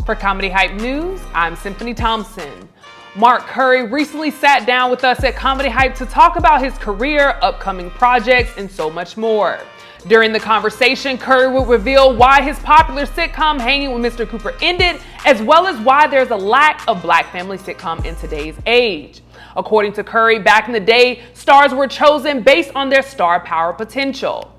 For Comedy Hype News, I'm Symphony Thompson. Mark Curry recently sat down with us at Comedy Hype to talk about his career, upcoming projects, and so much more. During the conversation, Curry would reveal why his popular sitcom Hanging with Mr. Cooper ended, as well as why there's a lack of black family sitcom in today's age. According to Curry, back in the day, stars were chosen based on their star power potential.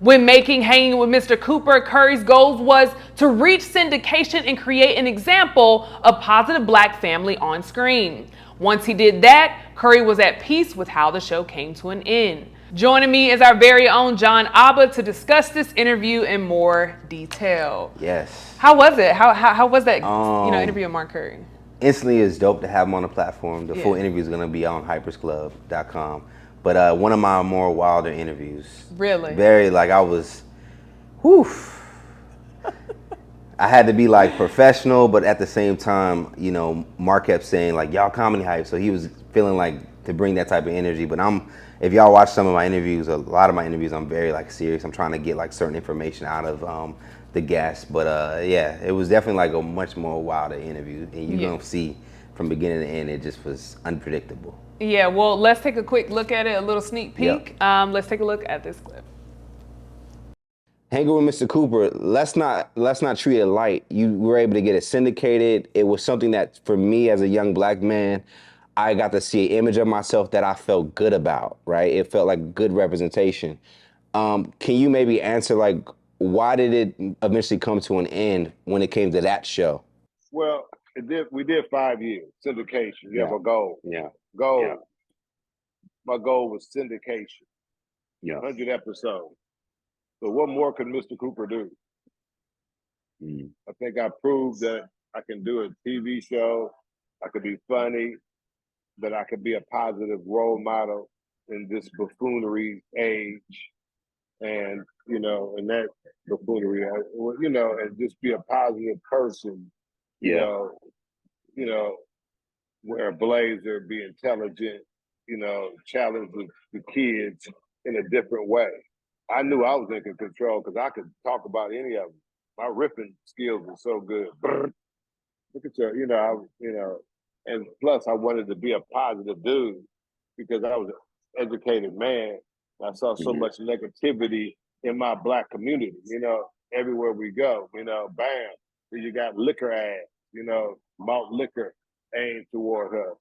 When making Hanging with Mr. Cooper, Curry's goal was to reach syndication and create an example of positive black family on screen. Once he did that, Curry was at peace with how the show came to an end. Joining me is our very own John Abba to discuss this interview in more detail. Yes. How was it? How was that interview with Mark Curry? Instantly, it's dope to have him on the platform. The full interview is going to be on hypersclub.com. But one of my more wilder interviews. Really? Very, I was, I had to be professional, but at the same time, Mark kept saying y'all Comedy Hype, so he was feeling to bring that type of energy. But if y'all watch some of my interviews, a lot of my interviews, I'm very serious. I'm trying to get certain information out of the guests. But it was definitely a much more wilder interview, and you're gonna see from beginning to end, it just was unpredictable. Yeah, well, let's take a quick look at it, a little sneak peek. Yep. Let's take a look at this clip. Hanging with Mr. Cooper, let's not treat it light. You were able to get it syndicated. It was something that, for me as a young black man, I got to see an image of myself that I felt good about, right? It felt like good representation. Can you maybe answer, why did it eventually come to an end when it came to that show? Well, we did 5 years, syndication. You have a goal. Yeah. Yeah. My goal was syndication. Yeah. 100 episodes. So what more can Mr. Cooper do? I think I proved that I can do a TV show. I could be funny, that I could be a positive role model in this buffoonery age. And, in that buffoonery, and just be a positive person, wear a blazer, be intelligent, challenge the kids in a different way. I knew I was in control because I could talk about any of them. My riffing skills were so good. Look at you, and plus I wanted to be a positive dude because I was an educated man. I saw so much negativity in my black community, everywhere we go, bam, you got liquor ads, malt liquor aimed toward us,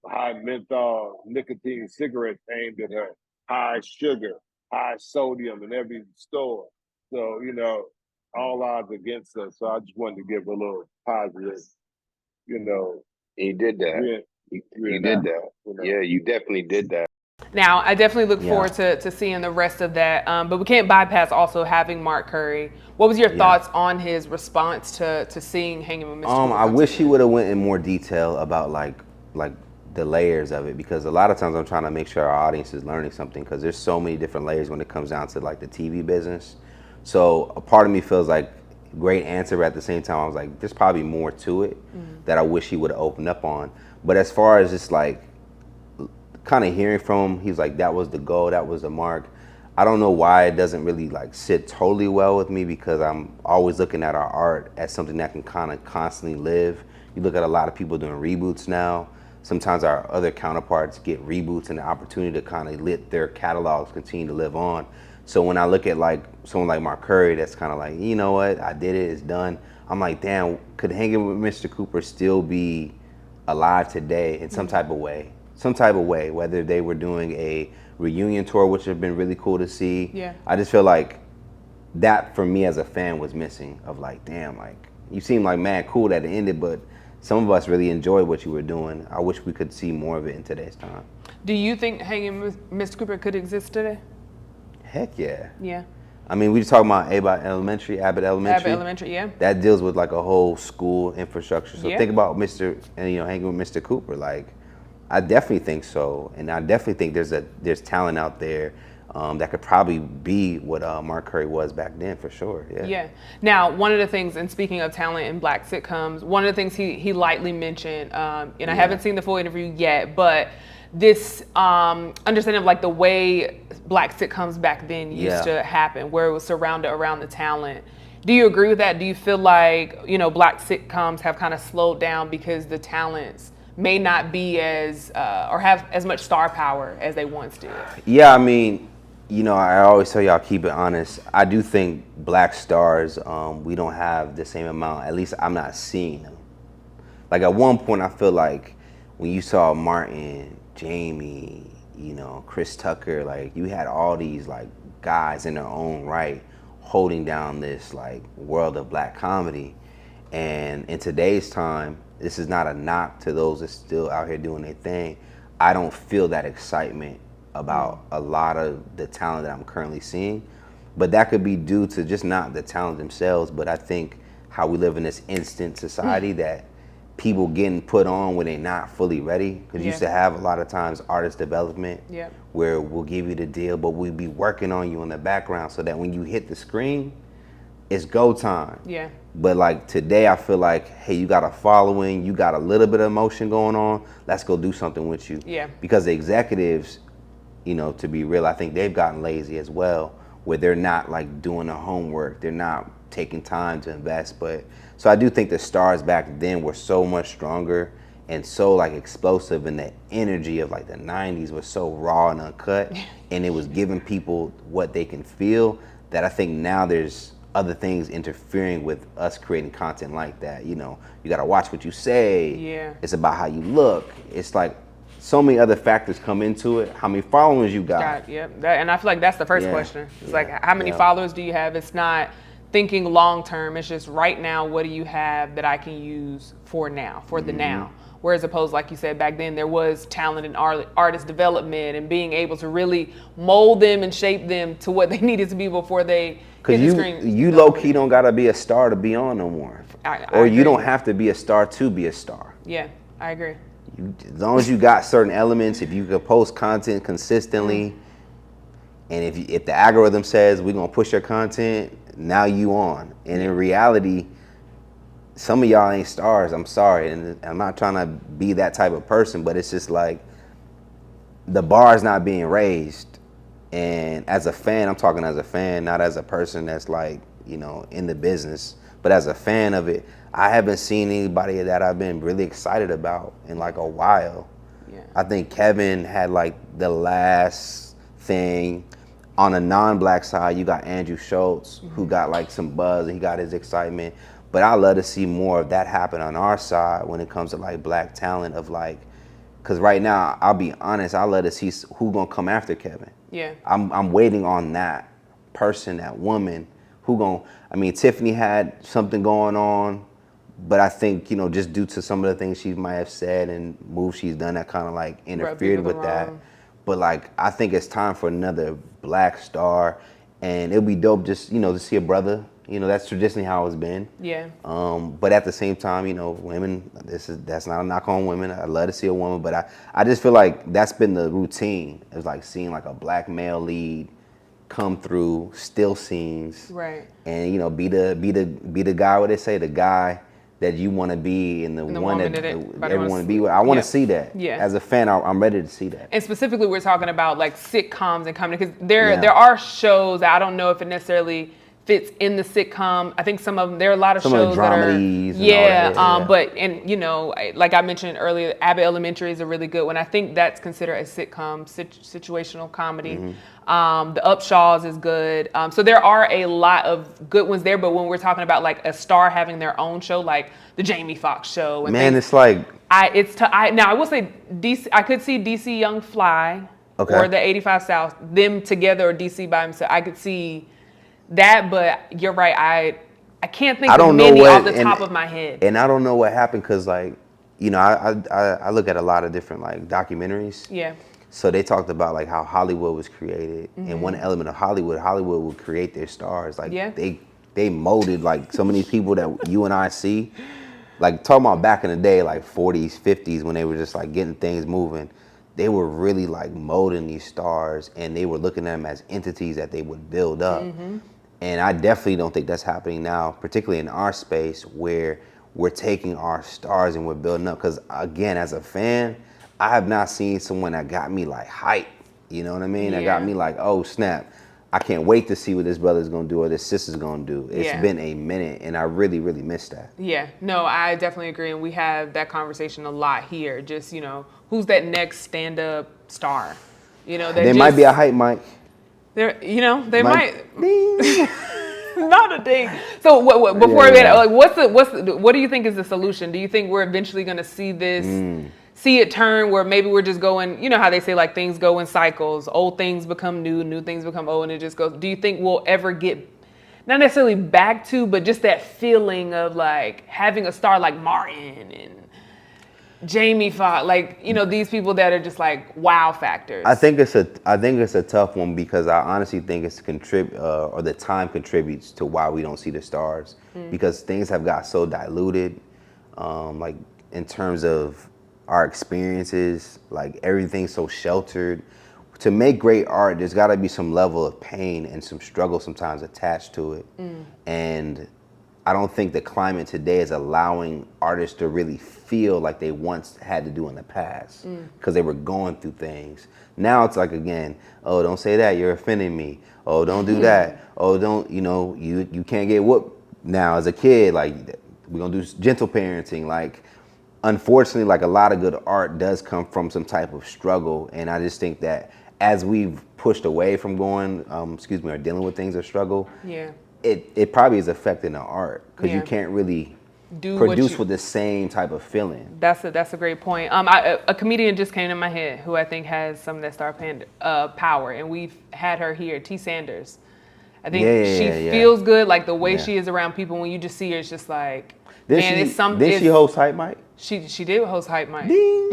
high menthol, nicotine cigarettes aimed at her, high sugar, high sodium in every store. So, all odds against us. So I just wanted to give a little positive, He did that. You did that. Yeah, you definitely did that. Now, I definitely look forward to seeing the rest of that, but we can't bypass also having Mark Curry. What was your thoughts on his response to seeing Hanging with Mr. Cooper? I wish he would have went in more detail about the layers of it, because a lot of times I'm trying to make sure our audience is learning something, because there's so many different layers when it comes down to the TV business. So a part of me feels great answer, but at the same time I was there's probably more to it that I wish he would have opened up on. But as far as just kind of hearing from him, he's that was the goal, that was the mark. I don't know why it doesn't really sit totally well with me, because I'm always looking at our art as something that can kind of constantly live. You look at a lot of people doing reboots now. Sometimes our other counterparts get reboots and the opportunity to kind of let their catalogs continue to live on. So when I look at someone like Mark Curry, that's kind of you know what, I did it, it's done. I'm damn, could Hanging with Mr. Cooper still be alive today in some type of way? Whether they were doing a reunion tour, which would have been really cool to see. Yeah. I just feel that for me as a fan was missing, of damn, you seem mad cool that it ended, but some of us really enjoyed what you were doing. I wish we could see more of it in today's time. Do you think Hanging with Mr. Cooper could exist today? Heck yeah. Yeah. I mean, we just talking about Abbott Elementary. Abbott Elementary, yeah. That deals with a whole school infrastructure. So think about Hanging with Mr. Cooper. I definitely think so, and I definitely think there's talent out there that could probably be what Mark Curry was back then, for sure. Yeah. Now, one of the things, and speaking of talent in black sitcoms, one of the things he lightly mentioned, and I haven't seen the full interview yet, but this understanding of the way black sitcoms back then used to happen, where it was surrounded around the talent. Do you agree with that? Do you feel like, you know, black sitcoms have kind of slowed down because the talents may not be as, or have as much star power as they once did? Yeah, I mean, you know, I always tell y'all keep it honest. I do think black stars, we don't have the same amount. At least I'm not seeing them. Like at one point, I feel like when you saw Martin, Jamie, you know, Chris Tucker, like you had all these like guys in their own right holding down this like world of black comedy. And in today's time, this is not a knock to those that's still out here doing their thing. I don't feel that excitement about a lot of the talent that I'm currently seeing. But that could be due to just not the talent themselves, but I think how we live in this instant society that people getting put on when they're not fully ready. Because you used to have a lot of times artist development where we'll give you the deal, but we'll be working on you in the background so that when you hit the screen, it's go time. Yeah. But like today, I feel like, hey, you got a following, you got a little bit of emotion going on. Let's go do something with you. Yeah. Because the executives, you know, to be real, I think they've gotten lazy as well, where they're not like doing the homework. They're not taking time to invest. But so I do think the stars back then were so much stronger and so like explosive, and the energy of like the 90s was so raw and uncut, and it was giving people what they can feel, that I think now there's other things interfering with us creating content like that. You know, you got to watch what you say. Yeah. It's about how you look. It's like so many other factors come into it. How many followers you got? And I feel like that's the first question. It's like, how many followers do you have? It's not thinking long term. It's just right now, what do you have that I can use for now, for the now? Whereas opposed, like you said, back then there was talent in artist development and being able to really mold them and shape them to what they needed to be before they hit the screen. Because you low key don't gotta be a star to be on no more. Or you don't have to be a star to be a star. Yeah, I agree. As long as you got certain elements, if you can post content consistently, and if the algorithm says we're gonna push your content, now you on. And in reality, some of y'all ain't stars. I'm sorry, and I'm not trying to be that type of person, but it's just like the bar's not being raised. And as a fan, I'm talking as a fan, not as a person that's like, you know, in the business, but as a fan of it, I haven't seen anybody that I've been really excited about in like a while. Yeah. I think Kevin had like the last thing. On a non-black side, you got Andrew Schultz, who got like some buzz, and he got his excitement. But I love to see more of that happen on our side when it comes to like black talent of like, because right now, I'll be honest, I love to see who gonna come after Kevin. Yeah. I'm waiting on that person, that woman, I mean, Tiffany had something going on, but I think, you know, just due to some of the things she might have said and moves she's done, that kind of like interfered with that. But like, I think it's time for another black star, and it'll be dope just, you know, to see a brother. You know, that's traditionally how it's been. Yeah. But at the same time, you know, women, that's not a knock on women. I love to see a woman, but I just feel like that's been the routine. It's like seeing like a black male lead come through, still scenes. Right. And, you know, be the guy, what they say, the guy that you want to be, and the one that everyone want to be with. I want to see that. Yeah. As a fan, I'm ready to see that. And specifically, we're talking about like sitcoms and comedy, because there are shows that I don't know if it necessarily fits in the sitcom. I think some of them, there are a lot of shows that are, but, and you know, like I mentioned earlier, Abbott Elementary is a really good one. I think that's considered a sitcom, situational comedy. The Upshaws is good. So there are a lot of good ones there, but when we're talking about like a star having their own show, like the Jamie Foxx show. And man, it's like, now I will say DC, I could see DC Young Fly or the 85 South, them together, or DC by himself. I could see that, but you're right. I can't think of many off the top of my head. And I don't know what happened, because like, you know, I look at a lot of different like documentaries. Yeah. So they talked about like how Hollywood was created, and one element of Hollywood would create their stars. Like they molded like some of these people that you and I see. Like talking about back in the day, like 40s, 50s, when they were just like getting things moving. They were really like molding these stars, and they were looking at them as entities that they would build up. And I definitely don't think that's happening now, particularly in our space where we're taking our stars and we're building up. Because again, as a fan, I have not seen someone that got me like hype. You know what I mean? That got me like, oh snap. I can't wait to see what this brother's gonna do or this sister's gonna do. It's Yeah. been a minute, and I really, really miss that. Yeah, no, I definitely agree, and we have that conversation a lot here. Just who's that next stand-up star? They might be a hype mic. They're, they might. Ding. Not a ding. So what before Yeah, we yeah. what do you think is the solution? Do you think we're eventually going to see this, see it turn where maybe we're just going, how they say like things go in cycles, old things become new things become old, and it just goes. Do you think we'll ever get not necessarily back to, but just that feeling of like having a star like Martin and Jamie Foxx, like these people that are just like wow factors? I think it's a tough one because I honestly think it's or the time contributes to why we don't see the stars because things have got so diluted, like in terms of our experiences, like everything's so sheltered. To make great art, there's got to be some level of pain and some struggle sometimes attached to it, and I don't think the climate today is allowing artists to really feel like they once had to do in the past because they were going through things. Now it's like, again, oh, don't say that, you're offending me. Oh, don't do that. Oh, don't, you can't get whooped. Now as a kid, like we're gonna do gentle parenting. Like, unfortunately, like a lot of good art does come from some type of struggle. And I just think that as we've pushed away from going, or dealing with things of struggle, it probably is affecting the art because you can't really produce with the same type of feeling. That's a great point. A comedian just came to my head who I think has some of that star power, and we've had her here, T. Sanders. I think she feels good, like the way she is around people. When you just see her, it's just like, it's something. Did she host Hype Mike? She did host Hype Mike. Ding.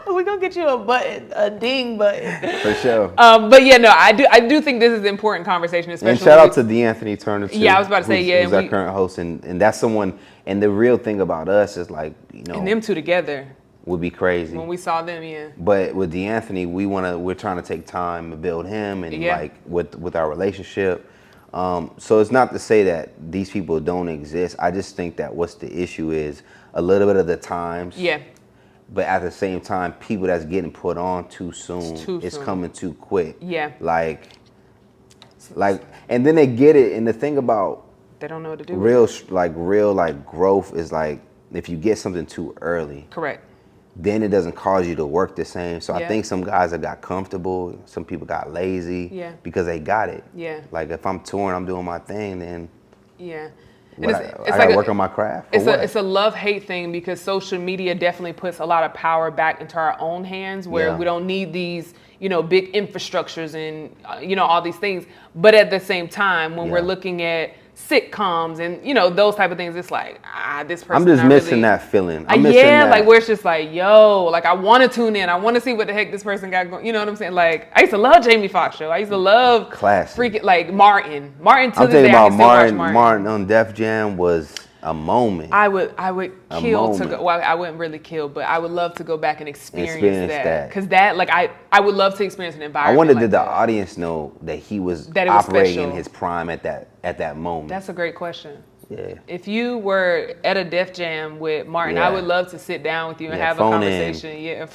We're gonna get you a ding button. For sure. But yeah, no, I do think this is an important conversation, especially. And shout out to DeAnthony Turner too. Yeah, I was about to say, who's our current host, and that's someone. And the real thing about us is like, and them two together would be crazy when we saw them. Yeah. But with DeAnthony, we're trying to take time to build him and like with our relationship. So it's not to say that these people don't exist. I just think that what's the issue is a little bit of the times. Yeah. But at the same time, people that's getting put on too soon, it's coming too quick. Yeah. Like, and then they get it. And the thing about they don't know what to do. Real growth is like if you get something too early. Correct. Then it doesn't cause you to work the same. So I think some guys have got comfortable. Some people got lazy. Yeah. Because they got it. Yeah. Like if I'm touring, I'm doing my thing, then. Yeah. I gotta work on my craft. It's a love-hate thing because social media definitely puts a lot of power back into our own hands where we don't need these, big infrastructures and, all these things. But at the same time, when we're looking at sitcoms and, those type of things, it's like, this person. I'm just missing that feeling. Like where it's just like, yo, like I want to tune in. I want to see what the heck this person got going. You know what I'm saying? Like I used to love Jamie Foxx show. I used to love freaking like Martin. Martin to this day, I can still watch Martin. Martin on Def Jam was a moment. I would kill to go. Well, I wouldn't really kill, but I would love to go back and experience that. Because that, like, I would love to experience an environment. I wonder, like did the that. audience know that he was that operating special. in his prime at that moment? That's a great question. Yeah. If you were at a Def Jam with Martin, I would love to sit down with you and have a conversation. Yeah.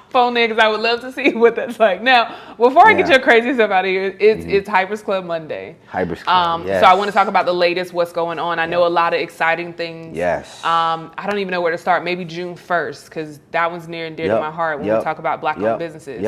Phone in, because I would love to see what that's like. Now, before I get your crazy stuff out of here, it's Hypers Club Monday. Hypers Club, yes. So I want to talk about the latest, what's going on. I know a lot of exciting things. Yes. I don't even know where to start. Maybe June 1st, because that one's near and dear to my heart when we talk about Black-owned businesses.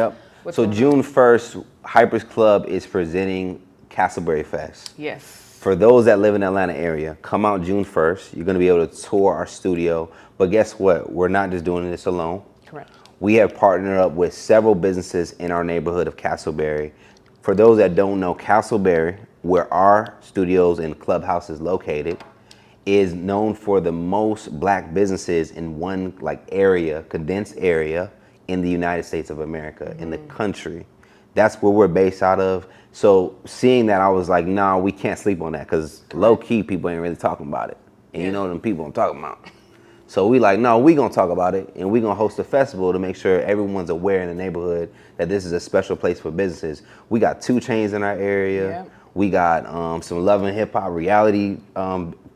So June 1st, Hypers Club is presenting Castleberry Fest. Yes. For those that live in the Atlanta area, come out June 1st. You're going to be able to tour our studio. But guess what? We're not just doing this alone. Correct. We have partnered up with several businesses in our neighborhood of Castleberry. For those that don't know, Castleberry, where our studios and Clubhouse is located, is known for the most black businesses in one condensed area in the United States of America, in the country. That's where we're based out of. So seeing that, I was like, nah, we can't sleep on that, because low key people ain't really talking about it. And you know them people I'm talking about. So we like, no, we gonna talk about it, and we gonna host a festival to make sure everyone's aware in the neighborhood that this is a special place for businesses. We got 2 Chainz in our area. Yeah. We got some Love and Hip Hop reality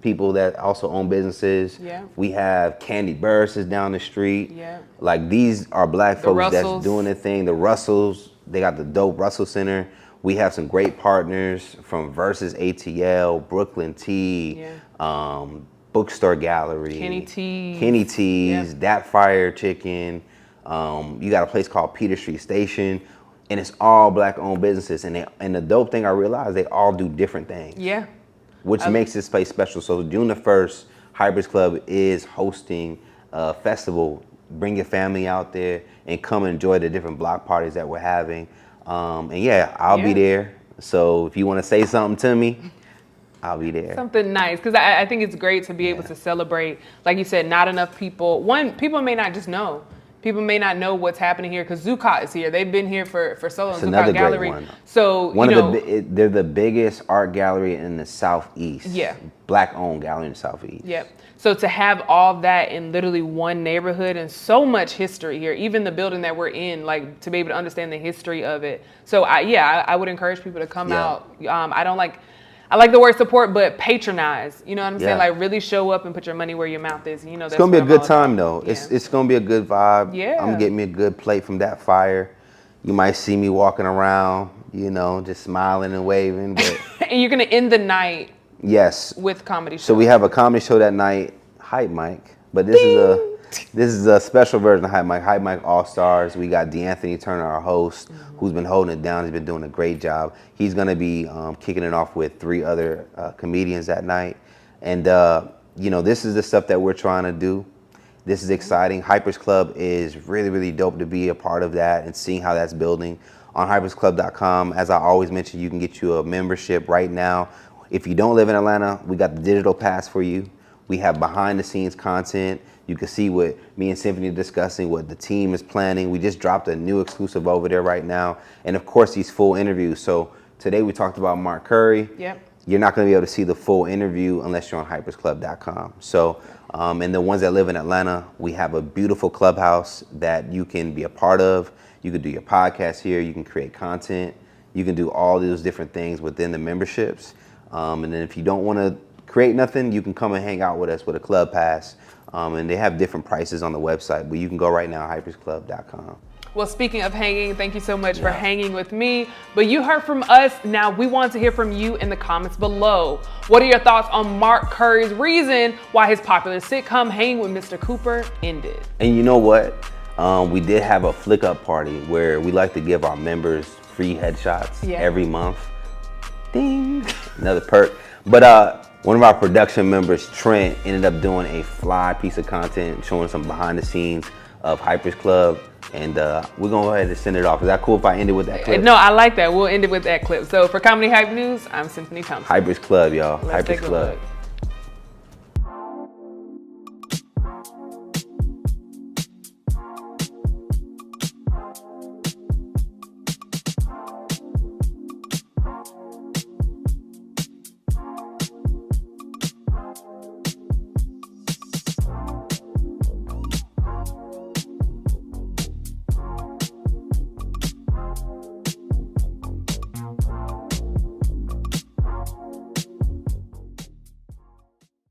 people that also own businesses. Yeah. We have Candy Burris is down the street. Yeah. Like, these are black folks Russells. that's doing their thing. The Russells, They got the dope Russell Center. We have some great partners from Versus ATL, Brooklyn Tea, Bookstore Gallery, Kenny T's, Yep. That Fire Chicken. You got a place called Peter Street Station, and it's all Black-owned businesses. And the dope thing I realized, they all do different things. Yeah. Which makes this place special. So June the 1st, Hybrids Club is hosting a festival. Bring your family out there and come enjoy the different block parties that we're having. And yeah, I'll be there. So if you want to say something to me, I'll be there. Something nice, because I think it's great to be able to celebrate. Like you said, not enough people. People may not just know. People may not know what's happening here because Zucot is here. They've been here for so long. It's another Zucot Gallery. great one. So They're the biggest art gallery in the Southeast. Yeah. Black-owned gallery in the Southeast. Yep. So to have all that in literally one neighborhood and so much history here, even the building that we're in, like to be able to understand the history of it. So I would encourage people to come out. I like the word support, but patronize. You know what I'm saying? Like really show up and put your money where your mouth is. You know, it's gonna be a good time though. Yeah. It's gonna be a good vibe. Yeah. I'm getting me a good plate from That Fire. You might see me walking around, just smiling and waving. But and you're gonna end the night. Yes. With comedy show. So we have a comedy show that night, Hype Mike. But this is a special version of Hype Mike. Hype Mike All Stars. We got DeAnthony Turner, our host, who's been holding it down. He's been doing a great job. He's gonna be kicking it off with 3 other comedians that night. And this is the stuff that we're trying to do. This is exciting. Hypers Club is really, really dope to be a part of that and seeing how that's building. On hypersclub.com, as I always mention, you can get you a membership right now. If you don't live in Atlanta, we got the digital pass for you. We have behind the scenes content. You can see what me and Symphony are discussing, what the team is planning. We just dropped a new exclusive over there right now. And of course, these full interviews. So today we talked about Mark Curry. Yep. You're not gonna be able to see the full interview unless you're on hypersclub.com. So, and the ones that live in Atlanta, we have a beautiful clubhouse that you can be a part of. You can do your podcast here. You can create content. You can do all those different things within the memberships. And then if you don't want to create nothing, you can come and hang out with us with a club pass. And they have different prices on the website, but you can go right now, hypersclub.com. Well, speaking of hanging, thank you so much for hanging with me. But you heard from us. Now we want to hear from you in the comments below. What are your thoughts on Mark Curry's reason why his popular sitcom Hanging with Mr. Cooper ended? And you know what? We did have a flick up party where we like to give our members free headshots every month. Ding, another perk. But one of our production members, Trent, ended up doing a fly piece of content showing some behind the scenes of Hypers Club. And we're gonna go ahead and send it off. Is that cool if I end it with that clip? No, I like that. We'll end it with that clip. So for Comedy Hype News, I'm Symphony Thompson. Hypers Club, y'all. Let's Hypers take a Club. look.